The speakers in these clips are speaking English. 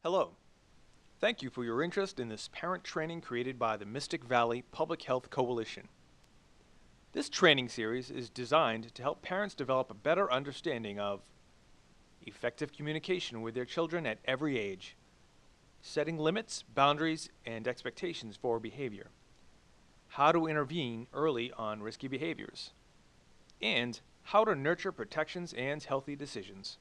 Hello. Thank you for your interest in this parent training created by the Mystic Valley Public Health Coalition. This training series is designed to help parents develop a better understanding of effective communication with their children at every age, setting limits, boundaries, and expectations for behavior, how to intervene early on risky behaviors, and how to nurture protections and healthy decisions.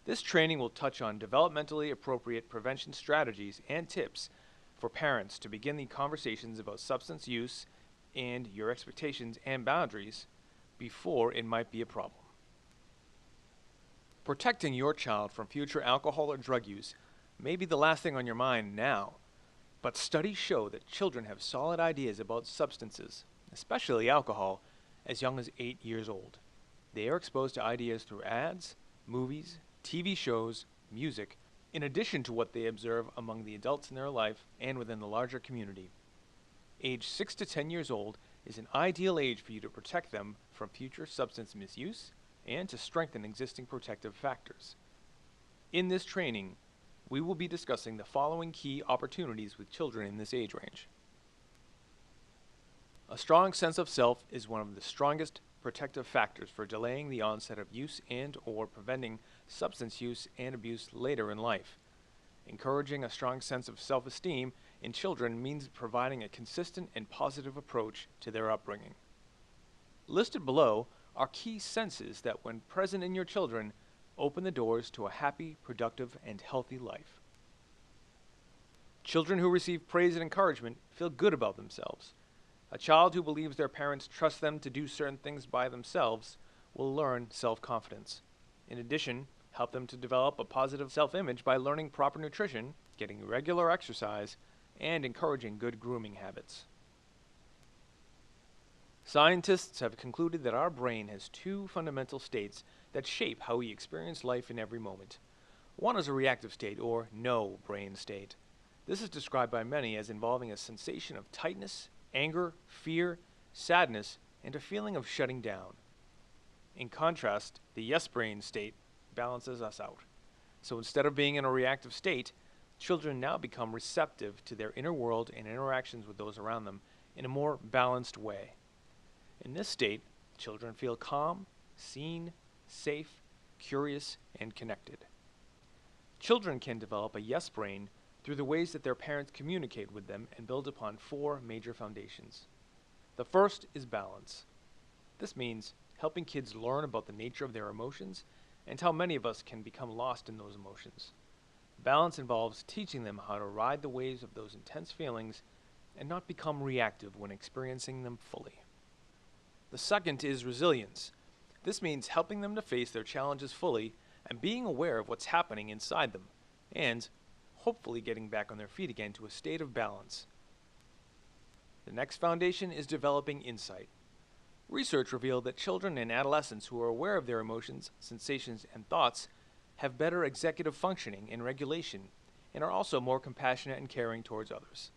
This training will touch on developmentally appropriate prevention strategies and tips for parents to begin the conversations about substance use and your expectations and boundaries before it might be a problem. Protecting your child from future alcohol or drug use may be the last thing on your mind now, but studies show that children have solid ideas about substances, especially alcohol, as young as 8 years old. They are exposed to ideas through ads, movies, TV shows, music, in addition to what they observe among the adults in their life and within the larger community. Age 6 to 10 years old is an ideal age for you to protect them from future substance misuse and to strengthen existing protective factors. In this training, we will be discussing the following key opportunities with children in this age range. A strong sense of self is one of the strongest protective factors for delaying the onset of use and/or preventing substance use and abuse later in life. Encouraging a strong sense of self-esteem in children means providing a consistent and positive approach to their upbringing. Listed below are key senses that, when present in your children, open the doors to a happy, productive, and healthy life. Children who receive praise and encouragement feel good about themselves. A child who believes their parents trust them to do certain things by themselves will learn self-confidence. In addition, help them to develop a positive self-image by learning proper nutrition, getting regular exercise, and encouraging good grooming habits. Scientists have concluded that our brain has two fundamental states that shape how we experience life in every moment. One is a reactive state, or no brain state. This is described by many as involving a sensation of tightness, anger, fear, sadness, and a feeling of shutting down. In contrast, the yes brain state balances us out. So instead of being in a reactive state, children now become receptive to their inner world and interactions with those around them in a more balanced way. In this state, children feel calm, seen, safe, curious, and connected. Children can develop a yes brain through the ways that their parents communicate with them and build upon four major foundations. The first is balance. This means helping kids learn about the nature of their emotions and how many of us can become lost in those emotions. Balance involves teaching them how to ride the waves of those intense feelings and not become reactive when experiencing them fully. The second is resilience. This means helping them to face their challenges fully and being aware of what's happening inside them, and hopefully getting back on their feet again to a state of balance. The next foundation is developing insight. Research revealed that children and adolescents who are aware of their emotions, sensations, and thoughts have better executive functioning and regulation and are also more compassionate and caring towards others.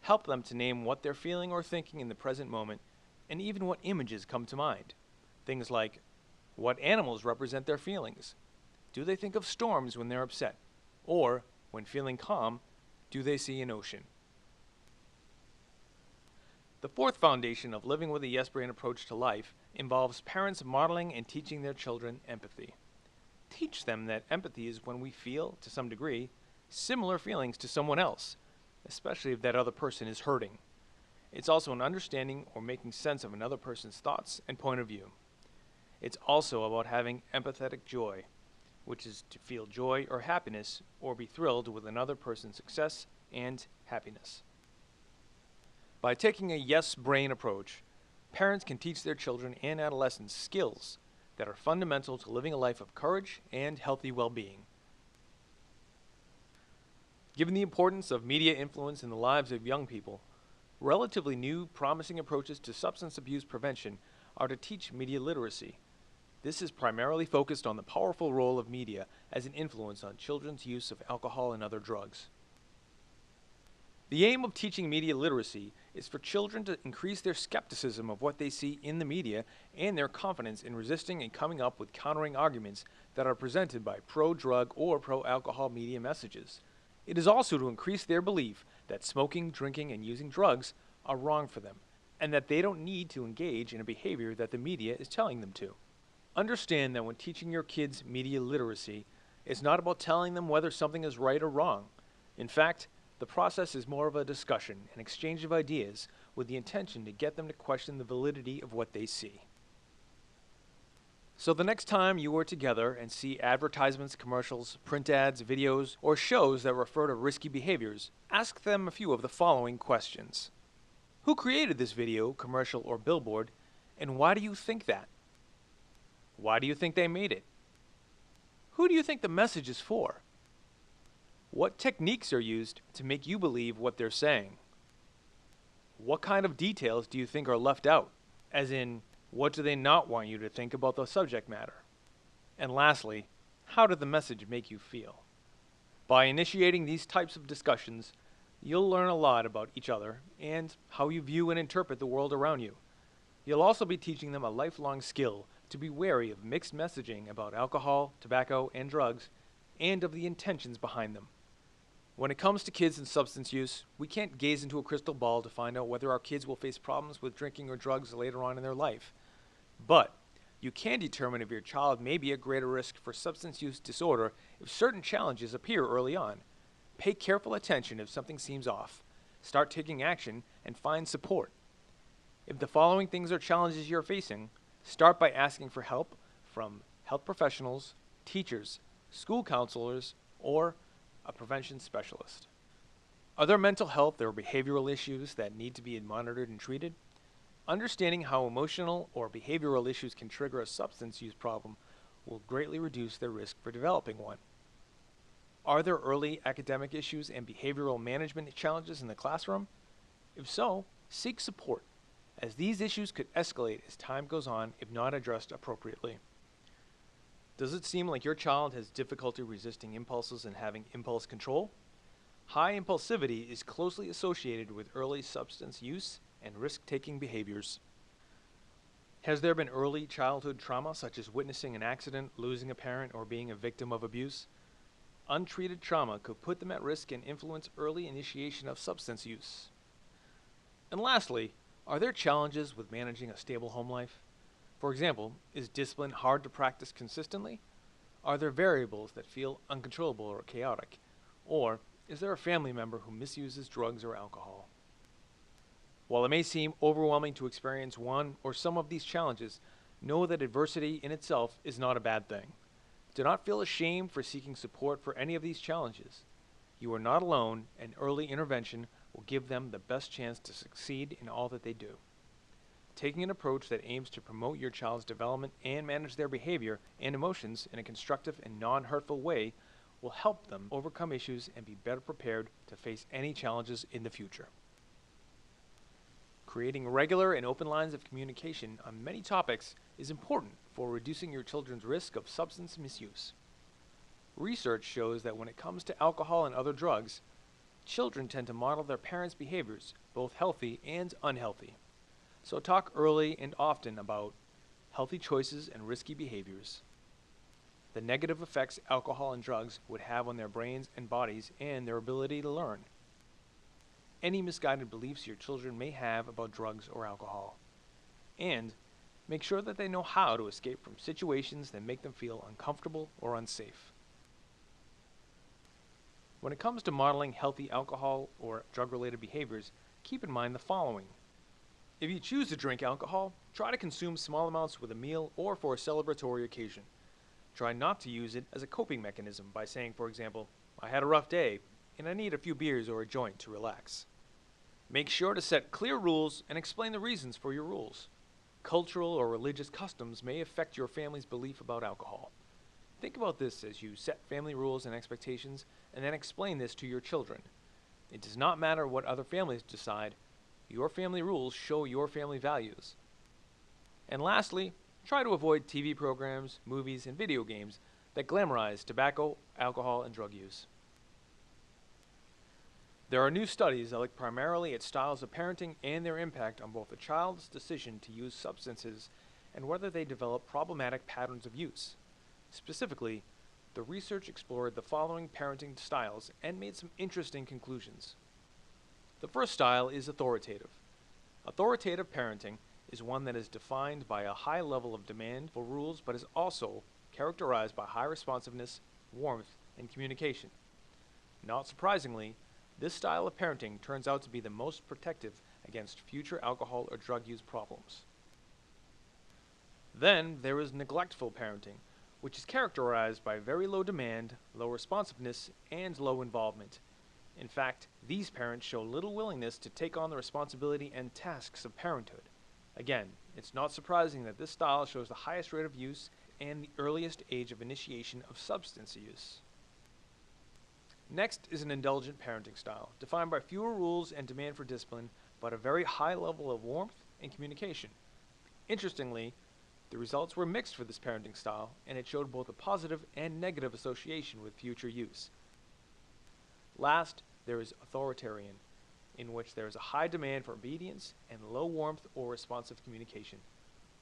Help them to name what they're feeling or thinking in the present moment and even what images come to mind. Things like, what animals represent their feelings? Do they think of storms when they're upset? Or, when feeling calm, do they see an ocean? The fourth foundation of living with a yes brain approach to life involves parents modeling and teaching their children empathy. Teach them that empathy is when we feel, to some degree, similar feelings to someone else, especially if that other person is hurting. It's also an understanding or making sense of another person's thoughts and point of view. It's also about having empathetic joy, which is to feel joy or happiness or be thrilled with another person's success and happiness. By taking a yes brain approach, parents can teach their children and adolescents skills that are fundamental to living a life of courage and healthy well-being. Given the importance of media influence in the lives of young people, relatively new, promising approaches to substance abuse prevention are to teach media literacy. This is primarily focused on the powerful role of media as an influence on children's use of alcohol and other drugs. The aim of teaching media literacy is for children to increase their skepticism of what they see in the media and their confidence in resisting and coming up with countering arguments that are presented by pro-drug or pro-alcohol media messages. It is also to increase their belief that smoking, drinking, and using drugs are wrong for them, and that they don't need to engage in a behavior that the media is telling them to. Understand that when teaching your kids media literacy, it's not about telling them whether something is right or wrong. In fact, the process is more of a discussion and exchange of ideas with the intention to get them to question the validity of what they see. So the next time you are together and see advertisements, commercials, print ads, videos, or shows that refer to risky behaviors, ask them a few of the following questions. Who created this video, commercial, or billboard, and why do you think that? Why do you think they made it? Who do you think the message is for? What techniques are used to make you believe what they're saying? What kind of details do you think are left out? As in, what do they not want you to think about the subject matter? And lastly, how did the message make you feel? By initiating these types of discussions, you'll learn a lot about each other and how you view and interpret the world around you. You'll also be teaching them a lifelong skill to be wary of mixed messaging about alcohol, tobacco, and drugs, and of the intentions behind them. When it comes to kids and substance use, we can't gaze into a crystal ball to find out whether our kids will face problems with drinking or drugs later on in their life. But you can determine if your child may be at greater risk for substance use disorder if certain challenges appear early on. Pay careful attention if something seems off. Start taking action and find support. If the following things are challenges you're facing, start by asking for help from health professionals, teachers, school counselors, or a prevention specialist. Are there mental health or behavioral issues that need to be monitored and treated? Understanding how emotional or behavioral issues can trigger a substance use problem will greatly reduce their risk for developing one. Are there early academic issues and behavioral management challenges in the classroom? If so, seek support, as these issues could escalate as time goes on if not addressed appropriately. Does it seem like your child has difficulty resisting impulses and having impulse control? High impulsivity is closely associated with early substance use and risk-taking behaviors. Has there been early childhood trauma, such as witnessing an accident, losing a parent, or being a victim of abuse? Untreated trauma could put them at risk and influence early initiation of substance use. And lastly, are there challenges with managing a stable home life? For example, is discipline hard to practice consistently? Are there variables that feel uncontrollable or chaotic? Or is there a family member who misuses drugs or alcohol? While it may seem overwhelming to experience one or some of these challenges, know that adversity in itself is not a bad thing. Do not feel ashamed for seeking support for any of these challenges. You are not alone, and early intervention will give them the best chance to succeed in all that they do. Taking an approach that aims to promote your child's development and manage their behavior and emotions in a constructive and non-hurtful way will help them overcome issues and be better prepared to face any challenges in the future. Creating regular and open lines of communication on many topics is important for reducing your children's risk of substance misuse. Research shows that when it comes to alcohol and other drugs, children tend to model their parents' behaviors, both healthy and unhealthy. So talk early and often about healthy choices and risky behaviors, the negative effects alcohol and drugs would have on their brains and bodies, and their ability to learn, any misguided beliefs your children may have about drugs or alcohol, and make sure that they know how to escape from situations that make them feel uncomfortable or unsafe. When it comes to modeling healthy alcohol or drug-related behaviors, keep in mind the following. If you choose to drink alcohol, try to consume small amounts with a meal or for a celebratory occasion. Try not to use it as a coping mechanism by saying, for example, I had a rough day and I need a few beers or a joint to relax. Make sure to set clear rules and explain the reasons for your rules. Cultural or religious customs may affect your family's belief about alcohol. Think about this as you set family rules and expectations and then explain this to your children. It does not matter what other families decide. Your family rules show your family values. And lastly, try to avoid TV programs, movies, and video games that glamorize tobacco, alcohol, and drug use. There are new studies that look primarily at styles of parenting and their impact on both a child's decision to use substances and whether they develop problematic patterns of use. Specifically, the research explored the following parenting styles and made some interesting conclusions. The first style is authoritative. Authoritative parenting is one that is defined by a high level of demand for rules but is also characterized by high responsiveness, warmth, and communication. Not surprisingly, this style of parenting turns out to be the most protective against future alcohol or drug use problems. Then there is neglectful parenting, which is characterized by very low demand, low responsiveness, and low involvement. In fact, these parents show little willingness to take on the responsibility and tasks of parenthood. Again, it's not surprising that this style shows the highest rate of use and the earliest age of initiation of substance use. Next is an indulgent parenting style, defined by fewer rules and demand for discipline, but a very high level of warmth and communication. Interestingly, the results were mixed for this parenting style, and it showed both a positive and negative association with future use. Last, there is authoritarian, in which there is a high demand for obedience and low warmth or responsive communication.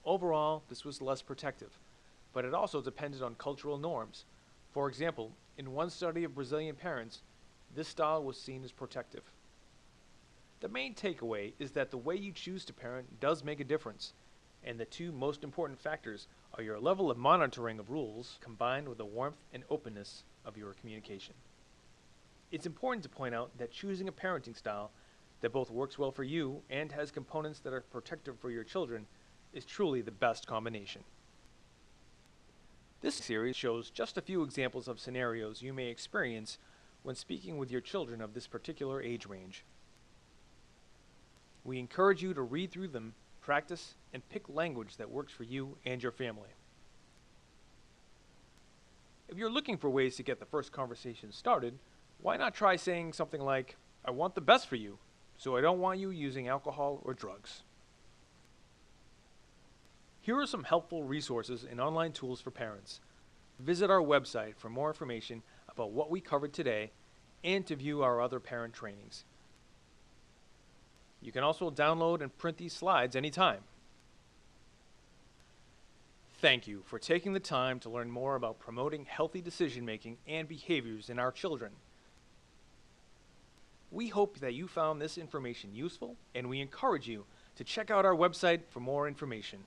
Overall, this was less protective, but it also depended on cultural norms. For example, in one study of Brazilian parents, this style was seen as protective. The main takeaway is that the way you choose to parent does make a difference, and the two most important factors are your level of monitoring of rules combined with the warmth and openness of your communication. It's important to point out that choosing a parenting style that both works well for you and has components that are protective for your children is truly the best combination. This series shows just a few examples of scenarios you may experience when speaking with your children of this particular age range. We encourage you to read through them, practice, and pick language that works for you and your family. If you're looking for ways to get the first conversation started, why not try saying something like, "I want the best for you, so I don't want you using alcohol or drugs." Here are some helpful resources and online tools for parents. Visit our website for more information about what we covered today and to view our other parent trainings. You can also download and print these slides anytime. Thank you for taking the time to learn more about promoting healthy decision-making and behaviors in our children. We hope that you found this information useful, and we encourage you to check out our website for more information.